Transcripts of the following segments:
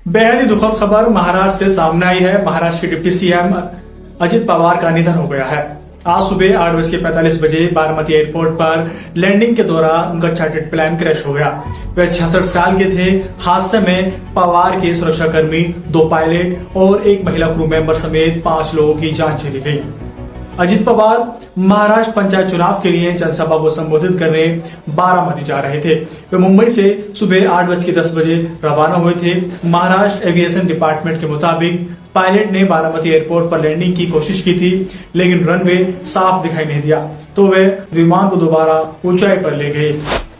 बेहद ही दुखद खबर महाराष्ट्र से सामने आई है। महाराष्ट्र के डिप्टी सीएम अजित पवार का निधन हो गया है। आज सुबह 8:45 बारामती एयरपोर्ट पर लैंडिंग के दौरान उनका चार्टर्ड प्लेन क्रैश हो गया। वे 66 साल के थे। हादसे में पवार के सुरक्षाकर्मी, 2 पायलट और एक महिला क्रू मेंबर समेत 5 लोगों की जान चली गई। अजित पवार महाराष्ट्र पंचायत चुनाव के लिए जनसभा को संबोधित करने बारामती जा रहे थे। वे मुंबई से सुबह 8:10 रवाना हुए थे। महाराष्ट्र एविएशन डिपार्टमेंट के मुताबिक पायलट ने बारामती एयरपोर्ट पर लैंडिंग की कोशिश की थी, लेकिन रनवे साफ दिखाई नहीं दिया, तो वे विमान को दोबारा ऊंचाई पर ले गए।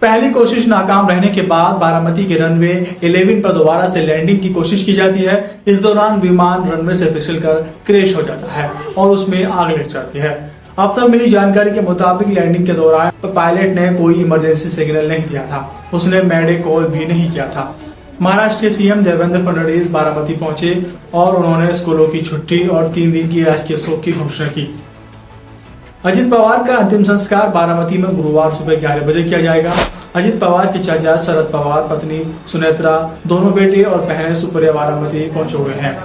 पहली कोशिश नाकाम रहने के बाद बारामती के रनवे 11 पर दोबारा से लैंडिंग की कोशिश की जाती है। इस दौरान विमान रनवे से फिसलकर क्रैश हो जाता है और उसमें आग लग जाती है। अब तक मिली जानकारी के मुताबिक लैंडिंग के दौरान पायलट ने कोई इमरजेंसी सिग्नल नहीं दिया था। उसने मैडे कॉल भी नहीं किया था। महाराष्ट्र के सीएम देवेंद्र फडणवीस बारामती पहुंचे और उन्होंने स्कूलों की छुट्टी और 3 दिन की राजकीय शोक की घोषणा की। अजित पवार का अंतिम संस्कार बारामती में गुरुवार सुबह 11 बजे किया जाएगा। अजित पवार के चाचा शरद पवार, पत्नी सुनेत्रा, दोनों बेटे और बहनें सुप्रिया बारामती पहुंचे हुए हैं।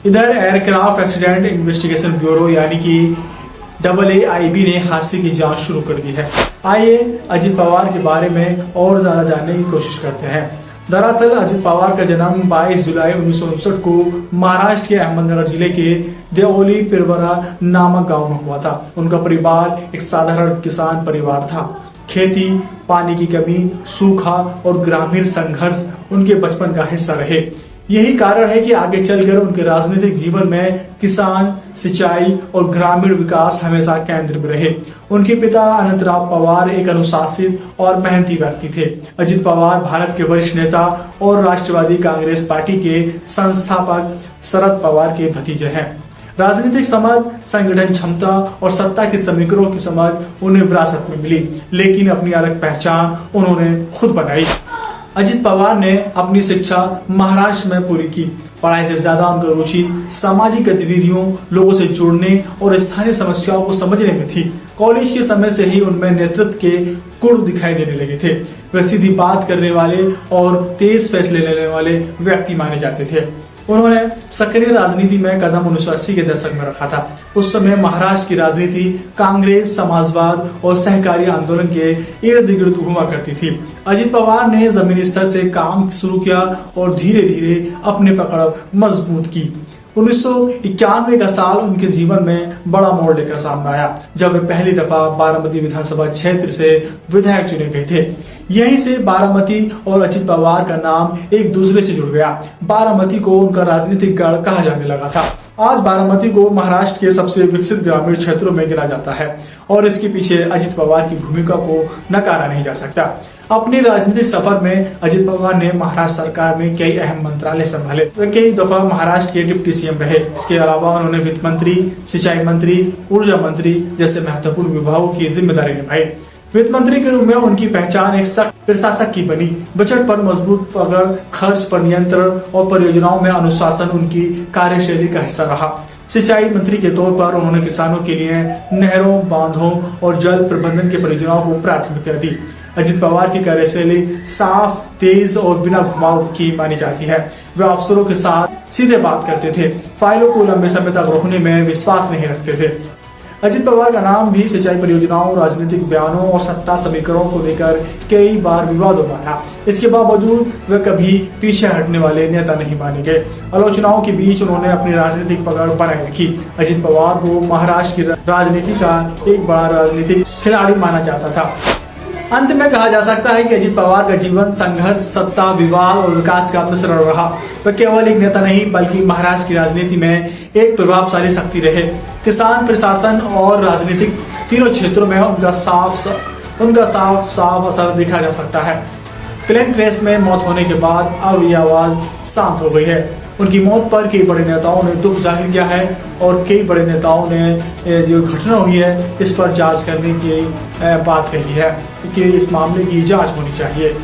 इधर एयरक्राफ्ट एक्सीडेंट इन्वेस्टिगेशन ब्यूरो यानी कि AAIB ने हादसे की जांच शुरू कर दी है। आइए अजित पवार के बारे में और ज्यादा जानने की कोशिश करते हैं। दरअसल अजित पवार का जन्म 22 जुलाई 1959 को महाराष्ट्र के अहमदनगर जिले के देओली पिरवरा नामक गांव में हुआ था। उनका परिवार एक साधारण किसान परिवार था। खेती, पानी की कमी, सूखा और ग्रामीण संघर्ष उनके बचपन का हिस्सा रहे। यही कारण है कि आगे चलकर उनके राजनीतिक जीवन में किसान, सिंचाई और ग्रामीण विकास हमेशा केंद्र में रहे। उनके पिता अनंतराव पवार एक अनुशासित और मेहनती व्यक्ति थे। अजित पवार भारत के वरिष्ठ नेता और राष्ट्रवादी कांग्रेस पार्टी के संस्थापक शरद पवार के भतीजे हैं। राजनीतिक समझ, संगठन क्षमता और सत्ता के समीकरणों की समझ उन्हें विरासत में मिली, लेकिन अपनी अलग पहचान उन्होंने खुद बनाई। अजित पवार ने अपनी शिक्षा महाराष्ट्र में पूरी की। पढ़ाई से ज्यादा उनकी रुचि सामाजिक गतिविधियों, लोगों से जुड़ने और स्थानीय समस्याओं को समझने में थी। कॉलेज के समय से ही उनमें नेतृत्व के गुण दिखाई देने लगे थे। वे सीधी बात करने वाले और तेज फैसले लेने वाले व्यक्ति माने जाते थे। उन्होंने सक्रिय राजनीति में कदम 1980 के दशक में रखा था। उस समय महाराष्ट्र की राजनीति कांग्रेस, समाजवाद और सहकारी आंदोलन के इर्द गिर्द घुमा करती थी। अजित पवार ने जमीनी स्तर से काम शुरू किया और धीरे धीरे अपनी पकड़ मजबूत की। 1991 का साल उनके जीवन में बड़ा मोड़ लेकर सामने आया, जब वे पहली दफा बारामती विधानसभा क्षेत्र से विधायक चुने गए थे। यहीं से बारामती और अजित पवार का नाम एक दूसरे से जुड़ गया। बारामती को उनका राजनीतिक गढ़ कहा जाने लगा था। आज बारामती को महाराष्ट्र के सबसे विकसित ग्रामीण क्षेत्रों में गिना जाता है और इसके पीछे अजित पवार की भूमिका को नकारा नहीं जा सकता। अपने राजनीतिक सफर में अजित पवार ने महाराष्ट्र सरकार में कई अहम मंत्रालय संभाले। वे कई दफा महाराष्ट्र के डिप्टी सीएम रहे। इसके अलावा उन्होंने वित्त मंत्री, सिंचाई मंत्री, ऊर्जा मंत्री जैसे महत्वपूर्ण विभागों की जिम्मेदारी निभाई। वित्त मंत्री के रूप में उनकी पहचान एक सख्त प्रशासक की बनी। बजट पर मजबूत पकड़, खर्च पर नियंत्रण और परियोजनाओं में अनुशासन उनकी कार्यशैली का हिस्सा रहा। सिंचाई मंत्री के तौर पर उन्होंने किसानों के लिए नहरों, बांधों और जल प्रबंधन की परियोजनाओं को प्राथमिकता दी। अजित पवार की कार्यशैली साफ, तेज और बिना घुमाव की मानी जाती है। वे अफसरों के साथ सीधे बात करते थे, फाइलों को लंबे समय तक रोकने में विश्वास नहीं रखते थे। अजित पवार का नाम भी सिंचाई परियोजनाओं, राजनीतिक बयानों और सत्ता समीकरणों को लेकर कई बार विवादों में आया। इसके बावजूद वे कभी पीछे हटने वाले नेता नहीं माने गए। आलोचनाओं के बीच उन्होंने अपनी राजनीतिक पकड़ बनाए रखी। अजित पवार को महाराष्ट्र की राजनीति का एक बड़ा राजनीतिक खिलाड़ी माना जाता था। अंत में कहा जा सकता है कि अजित पवार का जीवन संघर्ष, सत्ता, विवाद और विकास का मिश्रण रहा। वह केवल एक नेता नहीं, बल्कि महाराष्ट्र की राजनीति में एक प्रभावशाली शक्ति रहे। किसान, प्रशासन और राजनीतिक तीनों क्षेत्रों में उनका साफ असर देखा जा सकता है। प्लेन क्रैश में मौत होने के बाद अब यह आवाज शांत हो गई है। उनकी मौत पर कई बड़े नेताओं ने दुख जाहिर किया है और कई बड़े नेताओं ने जो घटना हुई है इस पर जांच करने की बात कही है कि इस मामले की जांच होनी चाहिए।